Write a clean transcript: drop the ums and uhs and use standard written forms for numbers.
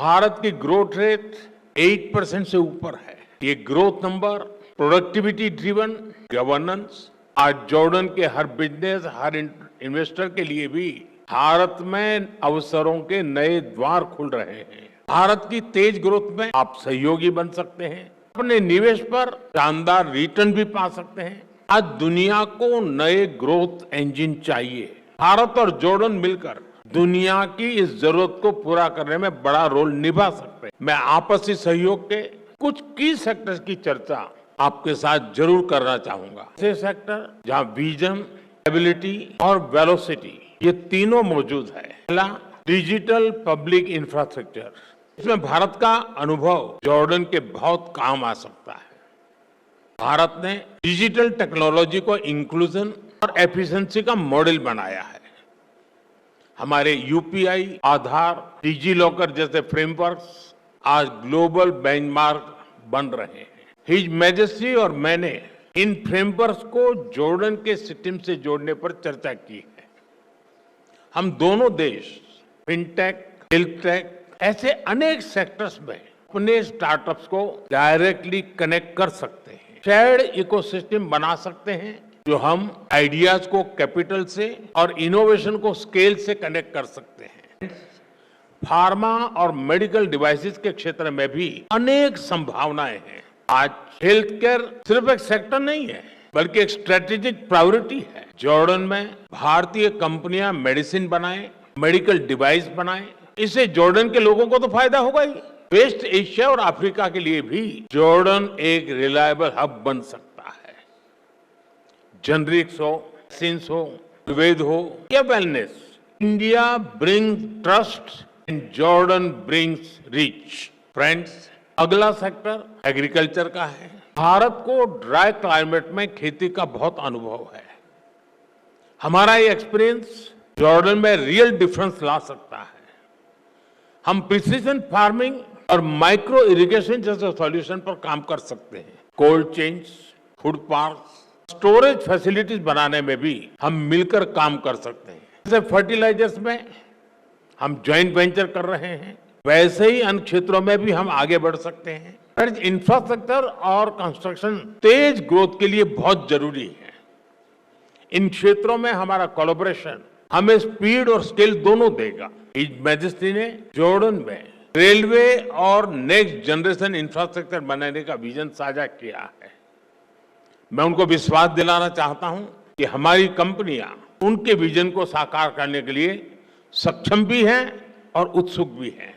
भारत की growth rate 8% से ऊपर है। ये growth number productivity driven governance आज जॉर्डन के हर बिजनेस, हर इन्वेस्टर के लिए भी भारत में अवसरों के नए द्वार खुल रहे हैं। भारत की तेज ग्रोथ में आप सहयोगी बन सकते हैं, अपने निवेश पर शानदार रिटर्न भी पा सकते हैं। आज दुनिया को नए ग्रोथ इंजन चाहिए। भारत और जॉर्डन मिलकर दुनिया की इस जरूरत को पूरा करने में बड़ा रोल निभा सकते हैं। मैं आपसी सहयोग के कुछ की सेक्टर्स की चर्चा आपके साथ जरूर करना चाहूंगा। ऐसे सेक्टर जहां विजन, एबिलिटी और वेलोसिटी ये तीनों मौजूद है। पहला, डिजिटल पब्लिक इंफ्रास्ट्रक्चर। इसमें भारत का अनुभव जॉर्डन के बहुत काम आ सकता है। भारत ने डिजिटल टेक्नोलॉजी को इंक्लूजन और एफिशिएंसी का मॉडल बनाया है। हमारे यूपीआई, आधार, डिजी लॉकर जैसे फ्रेमवर्क्स आज ग्लोबल बेंचमार्क बन रहे हैं। हिज मैजेस्टी और मैंने इन फ्रेमवर्क्स को जॉर्डन के सिस्टम से जोड़ने पर चर्चा की है। हम दोनों देश फिनटेक, हेल्थटेक ऐसे अनेक सेक्टर्स में अपने स्टार्टअप्स को डायरेक्टली कनेक्ट कर सकते हैं। शेयर्ड इकोसिस्टम बना सकते हैं जो हम आइडियाज को कैपिटल से और इनोवेशन को स्केल से कनेक्ट कर सकते हैं। फार्मा और मेडिकल डिवाइसेस के क्षेत्र में भी अनेक संभावनाएं हैं। आज हेल्थ केयर सिर्फ एक सेक्टर नहीं है, बल्कि एक स्ट्रेटेजिक प्रायोरिटी है। जॉर्डन में भारतीय कंपनियां मेडिसिन बनाएं, मेडिकल डिवाइस बनाएं, इससे जॉर्डन के लोगों को तो फायदा होगा ही। वेस्ट एशिया और अफ्रीका के लिए भी जॉर्डन एक रिलायबल हब बन सकता है। जेनरिक्स हो, वैक्सीन्स हो, आयुर्वेद हो या wellness, India brings trust and Jordan brings reach. Friends, अगला सेक्टर एग्रीकल्चर का है। भारत को ड्राई क्लाइमेट में खेती का बहुत अनुभव है। हमारा ये एक्सपीरियंस जॉर्डन में रियल डिफरेंस ला सकता है। हम प्रिसीजन फार्मिंग और माइक्रो इरिगेशन जैसे सॉल्यूशन पर काम कर सकते हैं। Cold chains, food parks, storage facilities बनाने में भी हम मिलकर काम कर सकते हैं। जैसे फर्टिलाइजर्स में हम ज्वाइंट वेंचर कर रहे हैं, वैसे ही अन्य क्षेत्रों में भी हम आगे बढ़ सकते हैं। इंफ्रास्ट्रक्चर और कंस्ट्रक्शन तेज ग्रोथ के लिए बहुत जरूरी है। इन क्षेत्रों में हमारा कोलैबोरेशन हमें स्पीड और स्केल दोनों देगा। हिज मैजेस्टी ने जॉर्डन में रेलवे और नेक्स्ट जनरेशन इंफ्रास्ट्रक्चर बनाने का विजन साझा किया है। मैं उनको विश्वास दिलाना चाहता हूं कि हमारी कंपनियां उनके विजन को साकार करने के लिए सक्षम भी हैं और उत्सुक भी हैं।